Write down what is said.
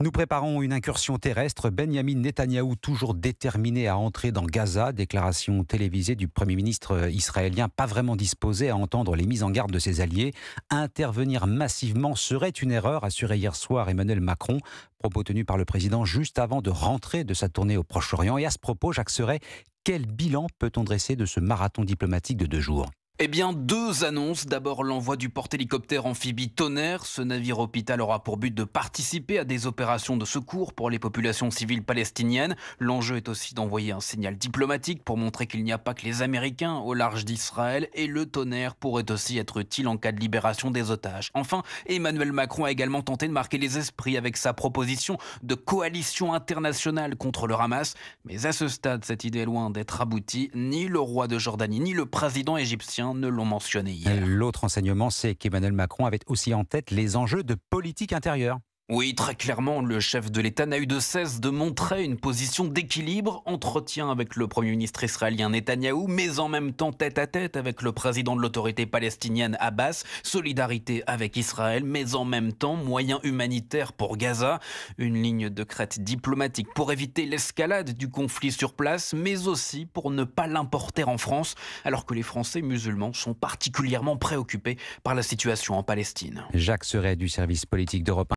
Nous préparons une incursion terrestre. Benyamin Netanyahou, toujours déterminé à entrer dans Gaza. Déclaration télévisée du Premier ministre israélien, pas vraiment disposé à entendre les mises en garde de ses alliés. Intervenir massivement serait une erreur, assurait hier soir Emmanuel Macron. Propos tenus par le président juste avant de rentrer de sa tournée au Proche-Orient. Et à ce propos, Jacques Serret, quel bilan peut-on dresser de ce marathon diplomatique de 2 jours ? Eh bien, 2 annonces. D'abord, l'envoi du porte-hélicoptère amphibie Tonnerre. Ce navire hôpital aura pour but de participer à des opérations de secours pour les populations civiles palestiniennes. L'enjeu est aussi d'envoyer un signal diplomatique pour montrer qu'il n'y a pas que les Américains au large d'Israël. Et le Tonnerre pourrait aussi être utile en cas de libération des otages. Enfin, Emmanuel Macron a également tenté de marquer les esprits avec sa proposition de coalition internationale contre le Hamas. Mais à ce stade, cette idée est loin d'être aboutie. Ni le roi de Jordanie, ni le président égyptien ne l'ont mentionné hier. L'autre enseignement, c'est qu'Emmanuel Macron avait aussi en tête les enjeux de politique intérieure. Oui, très clairement, le chef de l'État n'a eu de cesse de montrer une position d'équilibre, entretien avec le Premier ministre israélien Netanyahou, mais en même temps tête-à-tête avec le président de l'autorité palestinienne Abbas, solidarité avec Israël, mais en même temps moyens humanitaires pour Gaza, une ligne de crête diplomatique pour éviter l'escalade du conflit sur place, mais aussi pour ne pas l'importer en France, alors que les Français musulmans sont particulièrement préoccupés par la situation en Palestine. Jacques Serret du service politique d'Europe 1.